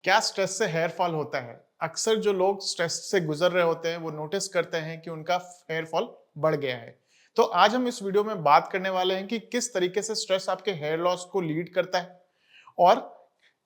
क्या स्ट्रेस से hair fall होता है? अक्सर जो लोग स्ट्रेस से गुजर रहे होते हैं वो नोटिस करते हैं कि उनका हेयर फॉल बढ़ गया है। तो आज हम इस वीडियो में बात करने वाले हैं कि किस तरीके से स्ट्रेस आपके हेयर लॉस को लीड करता है और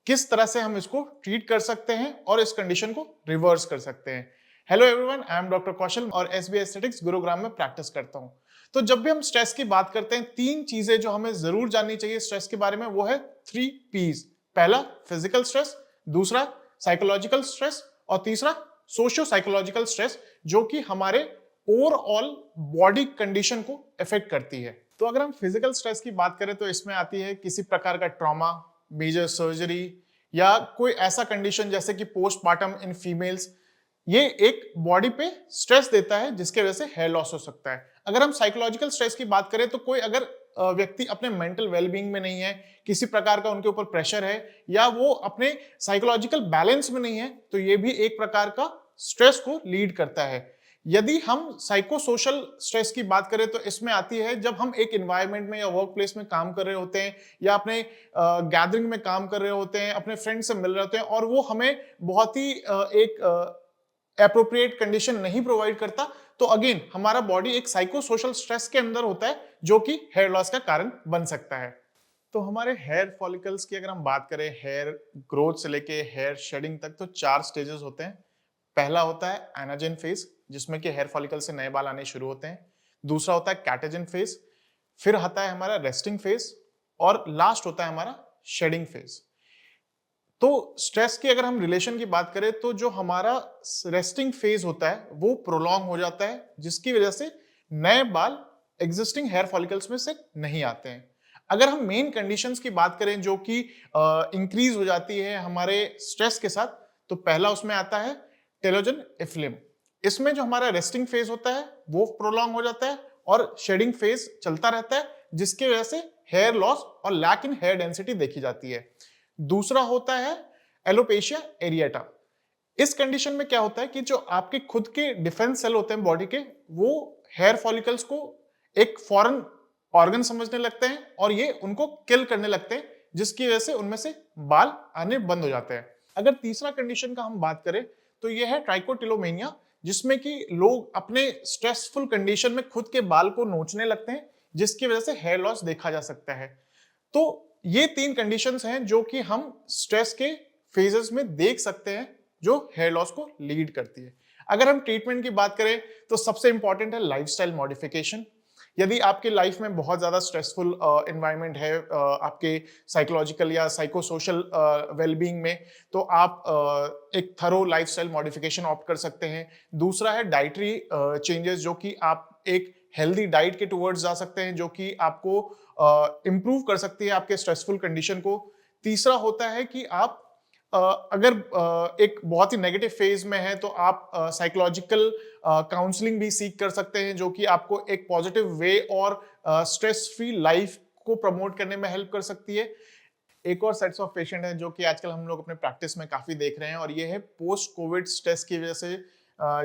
किस तरह से हम इसको ट्रीट कर सकते हैं और इस कंडीशन को रिवर्स कर सकते हैं। Hello everyone, I am doctor Kaushal और एसबी एस्थेटिक्स गुरुग्राम में प्रैक्टिस करता हूं। तो जब भी हम स्ट्रेस की बात करते हैं, तीन चीजें जो हमें जरूर जाननी चाहिए स्ट्रेस के बारे में, वो है 3 P's। पहला फिजिकल स्ट्रेस, दूसरा साइकोलॉजिकल स्ट्रेस और तीसरा सोशियो साइकोलॉजिकल स्ट्रेस, जो कि हमारे ओवरऑल बॉडी कंडीशन को इफेक्ट करती है। तो अगर हम फिजिकल स्ट्रेस की बात करें तो इसमें आती है किसी प्रकार का ट्रॉमा, मेजर सर्जरी या कोई ऐसा कंडीशन जैसे कि पोस्टमार्टम इन फीमेल्स। ये एक बॉडी पे स्ट्रेस देता है जिसके वजह से हेयर लॉस हो सकता है। अगर हम साइकोलॉजिकल स्ट्रेस की बात करें तो कोई अगर व्यक्ति अपने मेंटल वेलबींग में नहीं है, किसी प्रकार का उनके ऊपर प्रेशर है या वो अपने साइकोलॉजिकल बैलेंस में नहीं है, तो ये भी एक प्रकार का स्ट्रेस को लीड करता है। यदि हम साइको सोशल स्ट्रेस की बात करें तो इसमें आती है जब हम एक एनवायरनमेंट में या वर्क प्लेस में काम कर रहे होते हैं या अपने गैदरिंग में काम कर रहे होते हैं, अपने फ्रेंड से मिल रहे होते हैं और वो हमें बहुत ही एक एप्रोप्रिएट कंडीशन नहीं प्रोवाइड करता, तो अगेन हमारा बॉडी एक साइको सोशल स्ट्रेस के अंदर होता है जो कि हेयर लॉस का कारण बन सकता है। तो हमारे हेयर फॉलिकल्स की अगर हम बात करें, हेयर ग्रोथ से लेके हेयर शेडिंग तक, तो 4 स्टेजेस होते हैं। पहला होता है एनाजेन फेज, जिसमें कि हेयर फॉलिकल से नए बाल आने शुरू होते हैं। दूसरा होता है कैटेजन फेज, फिर आता है हमारा रेस्टिंग फेज और लास्ट होता है हमारा शेडिंग फेज। तो स्ट्रेस की अगर हम रिलेशन की बात करें तो जो हमारा रेस्टिंग फेज होता है वो प्रोलॉन्ग हो जाता है, जिसकी वजह से नए बाल एग्जिस्टिंग हेयर फॉलिकल्स में से नहीं आते हैं। अगर हम मेन कंडीशंस की बात करें जो कि इंक्रीज हो जाती है हमारे स्ट्रेस के साथ, तो पहला उसमें आता है टेलोजन इफ्लिम। इसमें जो हमारा रेस्टिंग फेज होता है वो प्रोलॉन्ग हो जाता है और शेडिंग फेज चलता रहता है, जिसकी वजह से हेयर लॉस और लैक इन हेयर डेंसिटी देखी जाती है। दूसरा होता है एलोपेशिया एरिएटा। इस कंडीशन में क्या होता है कि जो आपके खुद के डिफेंस सेल होते हैं बॉडी के, वो हेयर फॉलिकल्स को एक फॉरेन ऑर्गन समझने लगते हैं और ये उनको किल करने लगते हैं, जिसकी वजह से उनमें से बाल आने बंद हो जाते हैं। अगर तीसरा कंडीशन का हम बात करें तो यह है ट्राइकोटिलोमेनिया, जिसमें कि लोग अपने स्ट्रेसफुल कंडीशन में खुद के बाल को नोचने लगते हैं, जिसकी वजह से हेयर लॉस देखा जा सकता है। तो ये 3 कंडीशंस हैं जो कि हम स्ट्रेस के फेजेस में देख सकते हैं जो हेयर लॉस को लीड करती है। अगर हम ट्रीटमेंट की बात करें तो सबसे इंपॉर्टेंट है लाइफस्टाइल मॉडिफिकेशन। यदि आपके लाइफ में बहुत ज्यादा स्ट्रेसफुल एनवायरनमेंट है आपके साइकोलॉजिकल या साइको सोशल वेलबींग में, तो आप एक थरो लाइफस्टाइल मॉडिफिकेशन ऑप्ट कर सकते हैं। दूसरा है डाइटरी चेंजेस, जो कि आप एक हेल्दी डाइट के टुवर्ड्स जा सकते हैं, जो कि आपको इम्प्रूव कर सकती है आपके स्ट्रेसफुल कंडीशन को। तीसरा होता है कि आप अगर एक बहुत ही नेगेटिव फेज में है तो आप साइकोलॉजिकल काउंसलिंग भी सीख कर सकते हैं, जो कि आपको एक पॉजिटिव वे और स्ट्रेस फ्री लाइफ को प्रमोट करने में हेल्प कर सकती है। एक और सेट्स ऑफ पेशेंट है जो कि आजकल हम लोग अपने प्रैक्टिस में काफी देख रहे हैं, और ये है पोस्ट कोविड स्ट्रेस की वजह से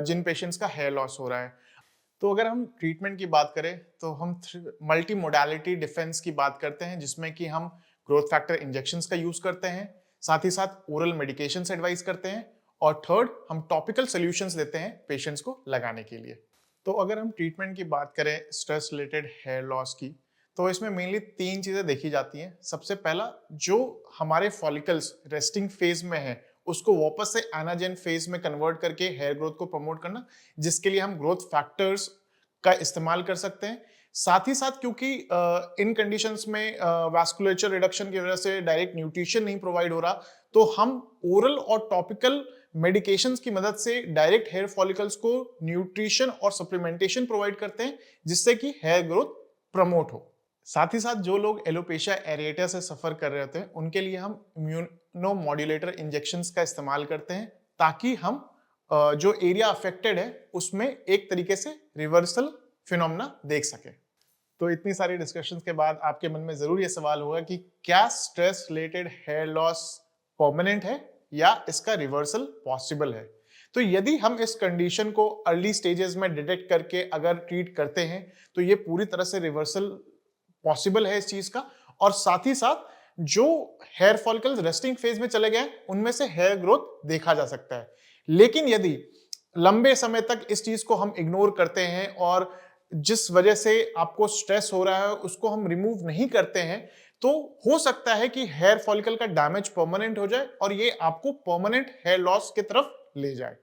जिन पेशेंट्स का हेयर लॉस हो रहा है। तो अगर हम ट्रीटमेंट की बात करें तो हम मल्टी मोडालिटी डिफेंस की बात करते हैं, जिसमें कि हम ग्रोथ फैक्टर इंजेक्शंस का यूज करते हैं, साथ ही साथ ओरल मेडिकेशन एडवाइस करते हैं, और थर्ड हम टॉपिकल सॉल्यूशंस देते हैं पेशेंट्स को लगाने के लिए। तो अगर हम ट्रीटमेंट की बात करें स्ट्रेस रिलेटेड हेयर लॉस की, तो इसमें मेनली 3 चीजें देखी जाती हैं। सबसे पहला, जो हमारे फॉलिकल्स रेस्टिंग फेज में है उसको वापस से एनाजेन फेज में कन्वर्ट करके हेयर ग्रोथ को प्रमोट करना, जिसके लिए हम ग्रोथ फैक्टर्स का इस्तेमाल कर सकते हैं। साथ ही साथ क्योंकि इन कंडीशंस में वास्कुलेचर रिडक्शन की वजह से डायरेक्ट न्यूट्रिशन नहीं प्रोवाइड हो रहा, तो हम ओरल और टॉपिकल मेडिकेशंस की मदद से डायरेक्ट हेयर फॉलिकल्स को न्यूट्रिशन और सप्लीमेंटेशन प्रोवाइड करते हैं, जिससे कि हेयर ग्रोथ प्रमोट हो। साथ ही साथ जो लोग एलोपेशिया एरिएटा से सफर कर रहे होते हैं उनके लिए हम इम्यूनो मॉड्यूलेटर इंजेक्शंस का इस्तेमाल करते हैं, ताकि हम जो एरिया अफेक्टेड है उसमें एक तरीके से रिवर्सल फिनोमेना देख सके। तो इतनी सारी डिस्कशंस के बाद आपके मन में जरूर ये सवाल होगा कि क्या stress related hair loss permanent है या इसका रिवर्सल पॉसिबल है। तो यदि हम इस कंडीशन को अर्ली स्टेजेस में डिटेक्ट करके अगर ट्रीट करते हैं तो ये पूरी तरह से रिवर्सल पॉसिबल है इस चीज का। और साथ ही साथ जो हेयर फॉलिकल्स रेस्टिंग फेज में चले गए उनमें से हेयर ग्रोथ देखा जा सकता है। लेकिन यदि लंबे समय तक इस चीज को हम इग्नोर करते हैं और जिस वजह से आपको स्ट्रेस हो रहा है उसको हम रिमूव नहीं करते हैं, तो हो सकता है कि हेयर फॉलिकल का डैमेज परमानेंट हो जाए और ये आपको परमानेंट हेयर लॉस की तरफ ले जाए।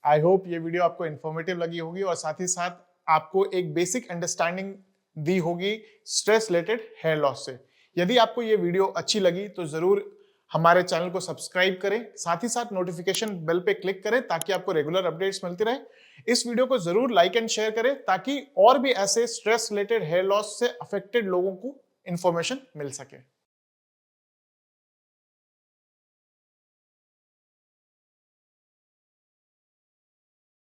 आई होप ये वीडियो आपको इन्फॉर्मेटिव लगी होगी और साथ ही साथ आपको एक बेसिक अंडरस्टैंडिंग दी होगी स्ट्रेस रिलेटेड हेयर लॉस से। यदि आपको ये वीडियो अच्छी लगी तो जरूर हमारे चैनल को सब्सक्राइब करें, साथ ही साथ नोटिफिकेशन बेल पे क्लिक करें ताकि आपको रेगुलर अपडेट्स मिलती रहे। इस वीडियो को जरूर लाइक एंड शेयर करें ताकि और भी ऐसे स्ट्रेस रिलेटेड हेयर लॉस से अफेक्टेड लोगों को इंफॉर्मेशन मिल सके।